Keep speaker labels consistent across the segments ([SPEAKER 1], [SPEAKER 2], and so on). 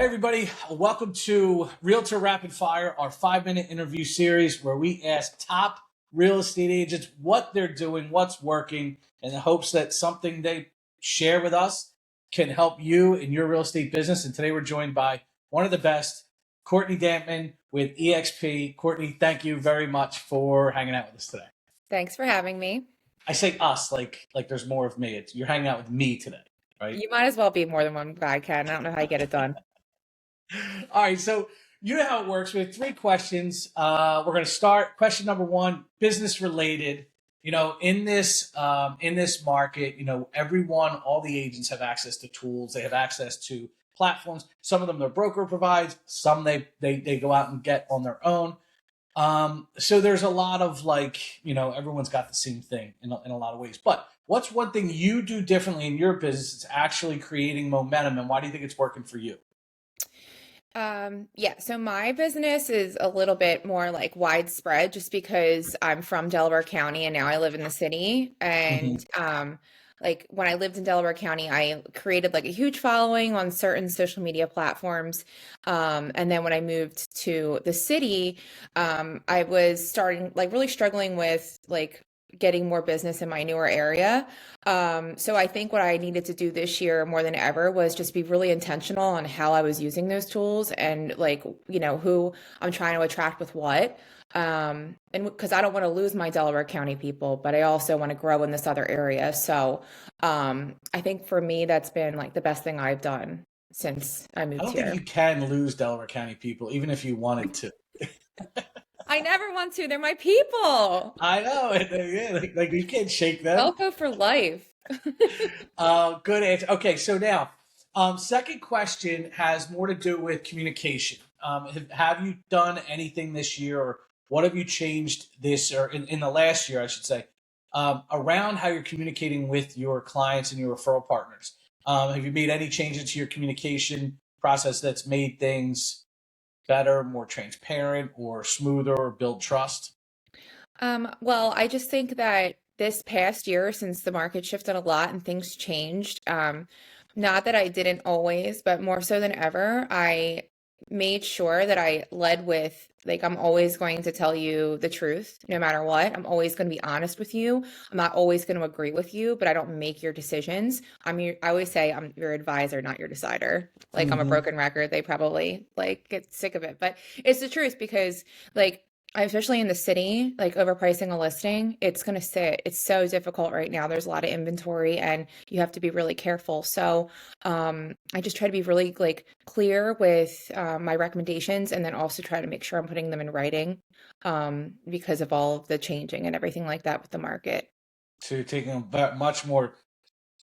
[SPEAKER 1] Hey, everybody. Welcome to Realtor Rapid Fire, our 5-minute interview series where we ask top real estate agents what they're doing, what's working, in the hopes that something they share with us can help you in your real estate business. And today we're joined by one of the best, Courtney Dampman with EXP. Courtney, thank you very much for hanging out with us today.
[SPEAKER 2] Thanks for having me.
[SPEAKER 1] I say us like there's more of me. You're hanging out with me today, right?
[SPEAKER 2] You might as well be more than one guy, Ken. I don't know how you get it done.
[SPEAKER 1] All right, so you know how it works. We have 3 questions. We're going to start. Question number 1, business related. In this market, everyone, all the agents have access to tools. They have access to platforms. Some of them their broker provides. Some they go out and get on their own. So there's a lot of everyone's got the same thing in a lot of ways. But what's one thing you do differently in your business that's actually creating momentum, and why do you think it's working for you?
[SPEAKER 2] Yeah, so my business is a little bit more like widespread just because I'm from Delaware County and now I live in the city.
[SPEAKER 1] Hmm.
[SPEAKER 2] And like when I lived in Delaware County, I created like a huge following on certain social media platforms. And then when I moved to the city, I was starting like really struggling with like getting more business in my newer area. So I think what I needed to do this year more than ever was just be really intentional on how I was using those tools and like, who I'm trying to attract with what. And because I don't want to lose my Delaware County people, but I also want to grow in this other area. So I think for me, that's been like the best thing I've done since I
[SPEAKER 1] I
[SPEAKER 2] moved
[SPEAKER 1] don't think
[SPEAKER 2] here.
[SPEAKER 1] you can lose Delaware County people, even if you wanted to.
[SPEAKER 2] I never want to. They're my people.
[SPEAKER 1] I know, yeah, like you can't shake them.
[SPEAKER 2] Elko for life.
[SPEAKER 1] Good answer. Okay, so now, second question has more to do with communication. Have you done anything this year, or what have you changed this, or in the last year, I should say, around how you're communicating with your clients and your referral partners? Have you made any changes to your communication process that's made things better, more transparent, or smoother, or build trust?
[SPEAKER 2] Well, I just think that this past year, since the market shifted a lot and things changed, not that I didn't always, but more so than ever, I made sure that I led with, like, I'm always going to tell you the truth, no matter what. I'm always going to be honest with you. I'm not always going to agree with you, but I don't make your decisions. I always say I'm your advisor, not your decider. Like, I'm a
[SPEAKER 1] Hmm.
[SPEAKER 2] broken record. They probably like get sick of it, but it's the truth because like especially in the city, like overpricing a listing, it's going to sit. It's so difficult right now. There's a lot of inventory and you have to be really careful. So I just try to be really like clear with my recommendations and then also try to make sure I'm putting them in writing because of all of the changing and everything like that with the market.
[SPEAKER 1] So you're taking a much more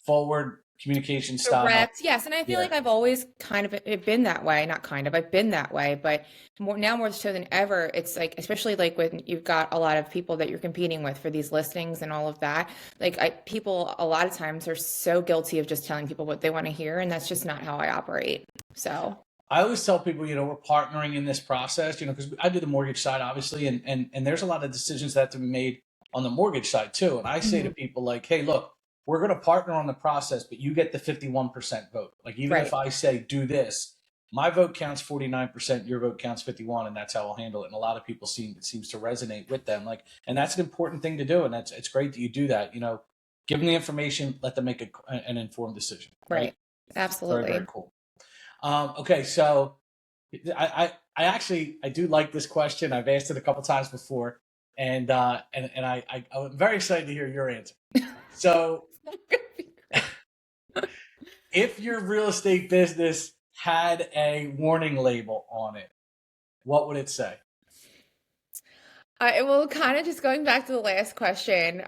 [SPEAKER 1] forward communication style.
[SPEAKER 2] Correct. Yes. And I feel
[SPEAKER 1] Yeah.
[SPEAKER 2] like I've always kind of been that way. Not kind of, I've been that way, but more so than ever, it's like, especially like when you've got a lot of people that you're competing with for these listings and all of that, like people a lot of times are so guilty of just telling people what they want to hear. And that's just not how I operate. So,
[SPEAKER 1] I always tell people, we're partnering in this process, because I do the mortgage side, obviously, and there's a lot of decisions that have to be made on the mortgage side too. And I say to
[SPEAKER 2] mhm,
[SPEAKER 1] people like, hey, look, we're going to partner on the process, but you get the 51% vote. Like, even if
[SPEAKER 2] right.
[SPEAKER 1] I say do this, my vote counts 49%, your vote counts 51, and that's how I'll handle it. And a lot of people it seems to resonate with them. Like, and that's an important thing to do. And it's great that you do that. Give them the information, let them make an informed decision, right?
[SPEAKER 2] Right.
[SPEAKER 1] Very, very
[SPEAKER 2] Absolutely.
[SPEAKER 1] cool. Okay, so I actually I do like this question. I've asked it a couple times before, and I'm very excited to hear your answer. So, if your real estate business had a warning label on it, what would it say?
[SPEAKER 2] Well, kind of just going back to the last question,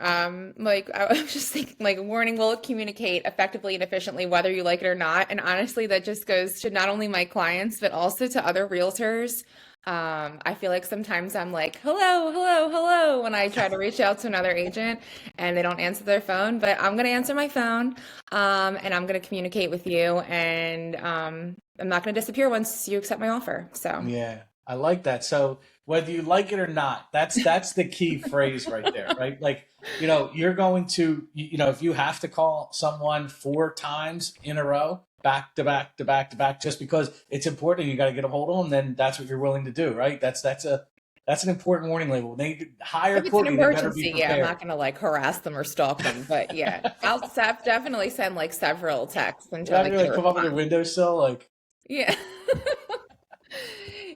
[SPEAKER 2] like I was just thinking, like, warning will communicate effectively and efficiently, whether you like it or not. And honestly, that just goes to not only my clients, but also to other realtors. I feel like sometimes I'm like, hello, hello, hello, when I try to reach out to another agent and they don't answer their phone, but I'm going to answer my phone, and I'm going to communicate with you, and I'm not going to disappear once you accept my offer. So.
[SPEAKER 1] Yeah, I like that. So whether you like it or not, that's the key phrase right there, right? Like, you're going to, if you have to call someone 4 times in a row, back to back to back to back just because it's important. You got to get a hold of them. Then that's what you're willing to do, right? That's an important warning label. They hire
[SPEAKER 2] If it's an
[SPEAKER 1] Courtney, they better be
[SPEAKER 2] emergency, yeah, I'm
[SPEAKER 1] prepared.
[SPEAKER 2] not gonna like harass them or stalk them, but yeah, I'll definitely send like several texts until I
[SPEAKER 1] Imagine
[SPEAKER 2] get a
[SPEAKER 1] like come up on their
[SPEAKER 2] response.
[SPEAKER 1] windowsill, like
[SPEAKER 2] Yeah.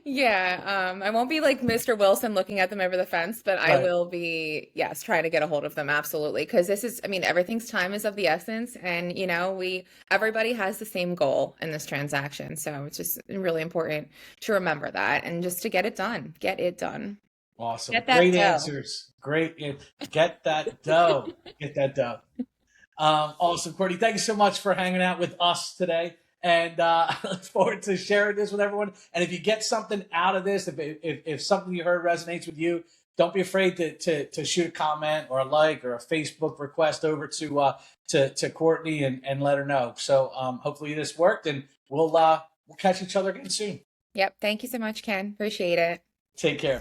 [SPEAKER 2] Yeah, I won't be like Mr. Wilson looking at them over the fence, but I
[SPEAKER 1] right.
[SPEAKER 2] will be, yes, trying to get a hold of them absolutely. Because this is, I mean, everything's time is of the essence, and everybody has the same goal in this transaction. So it's just really important to remember that and just to get it done. Get it done.
[SPEAKER 1] Awesome.
[SPEAKER 2] Get that
[SPEAKER 1] Great
[SPEAKER 2] dough.
[SPEAKER 1] answers. Great. Get that dough. Get that dough. Awesome, Courtney. Thank you so much for hanging out with us today. And I look forward to sharing this with everyone. And if you get something out of this, if something you heard resonates with you, don't be afraid to shoot a comment or a like or a Facebook request over to Courtney and let her know. So hopefully this worked, and we'll catch each other again soon.
[SPEAKER 2] Yep. Thank you so much, Ken. Appreciate it.
[SPEAKER 1] Take care.